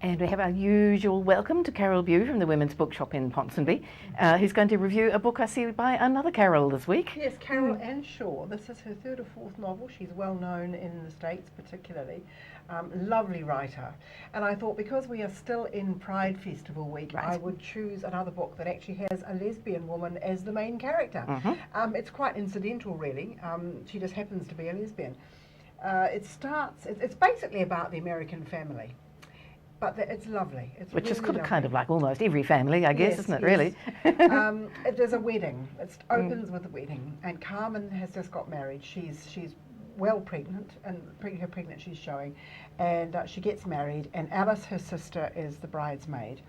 And we have our usual welcome to Carole Beu from the Women's Bookshop in Ponsonby, who's going to review a book I see by another Carol this week. Yes, Carol Anshaw. This is her third or fourth novel. She's well known in the States particularly. Lovely writer. And I thought because we are still in Pride Festival week, Right. I would choose another book that actually has a lesbian woman as the main character. It's quite incidental really. She just happens to be a lesbian. It's basically about the American family. But it's lovely. It's Which is really kind of lovely. like almost every family, I guess, Yes, isn't it, yes. really? There's a wedding. It opens with a wedding, and Carmen has just got married. She's well pregnant, and her pregnancy she's showing, and she gets married, and Alice, her sister, is the bridesmaid.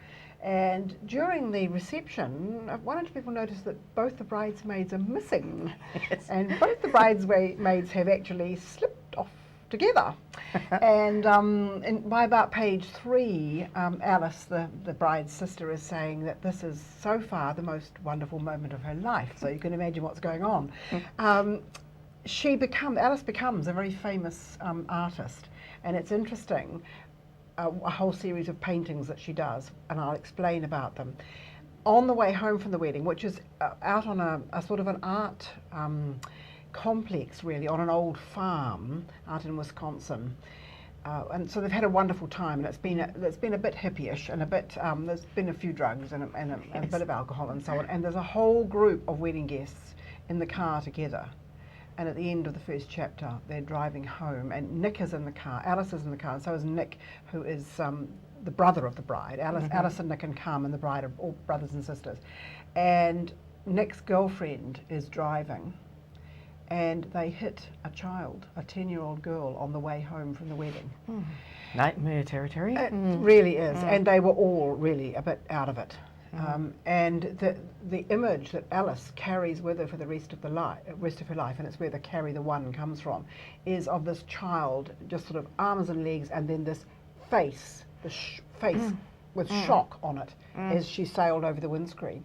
And during the reception, one or two people noticed that both the bridesmaids are missing, Yes. and both the bridesmaids have actually slipped off together. And by about page 3, Alice, the bride's sister, is saying that this is so far the most wonderful moment of her life. So you can imagine what's going on. Alice becomes a very famous artist, and it's interesting, a whole series of paintings that she does, and I'll explain about them. On the way home from the wedding, which is out on a sort of an art complex really on an old farm out in Wisconsin, and so they've had a wonderful time, and it's been a bit hippie-ish and a bit there's been a few drugs and a bit of alcohol and so on, and there's a whole group of wedding guests in the car together, and at the end of the first chapter they're driving home, and Nick is in the car, Alice is in the car, and so is Nick, who is the brother of the bride. Alice and Nick and Carmen, the bride, are all brothers and sisters, and Nick's girlfriend is driving, and they hit a child, a 10-year-old girl, on the way home from the wedding. Nightmare territory. It really is, and they were all really a bit out of it. And the image that Alice carries with her for the rest of her life, and it's where the carry the one comes from, is of this child, just sort of arms and legs, and then this face, with shock on it as she sailed over the windscreen.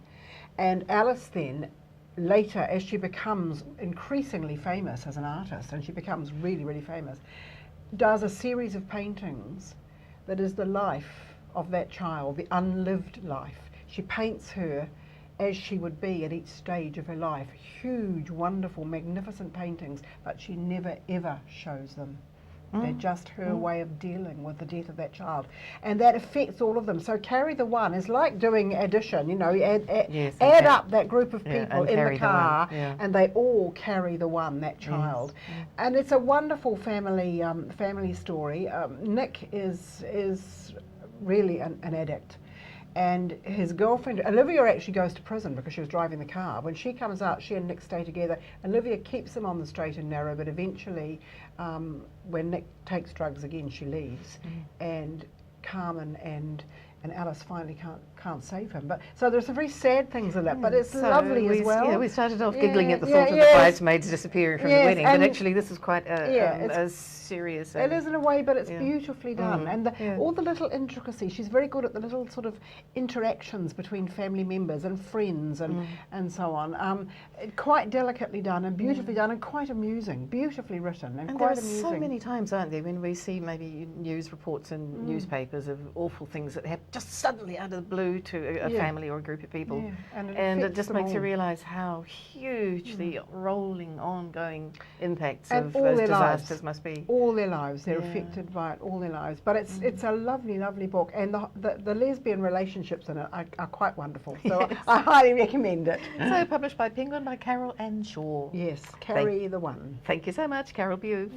And Alice then, later, as she becomes increasingly famous as an artist, and she becomes really, really famous, does a series of paintings that is the life of that child, the unlived life. She paints her as she would be at each stage of her life. Huge, wonderful, magnificent paintings, but she never, ever shows them. They're just her way of dealing with the death of that child. And that affects all of them. So Carry the One is like doing addition, you know, add up that group of people in the car, and they all carry the one, that child. And it's a wonderful family story. Nick is really an addict. And his girlfriend, Olivia, actually goes to prison because she was driving the car. When she comes out, she and Nick stay together. Olivia keeps him on the straight and narrow, but eventually, when Nick takes drugs again, she leaves. And Carmen and Alice finally can't save him. But so there's some very sad things in it, but it's lovely as well. Yeah, we started off giggling at the thought of the bridesmaids disappearing from the wedding, but actually this is quite a serious. It is in a way, but it's beautifully done, and all the little intricacies. She's very good at the little sort of interactions between family members and friends and so on. Quite delicately done and beautifully done, and quite amusing, beautifully written, and quite amusing. There are so many times, aren't there, when we see maybe news reports in newspapers of awful things that happen just suddenly out of the blue to a family or a group of people, and it just makes you realise how huge the rolling, ongoing impacts of those disasters must be. All their lives, they're affected by it all their lives. But it's a lovely, lovely book, and the lesbian relationships in it are quite wonderful. So I highly recommend it. So published by Penguin by Carol Anshaw. Yes, Carry the One. Thank you so much, Carole Beu.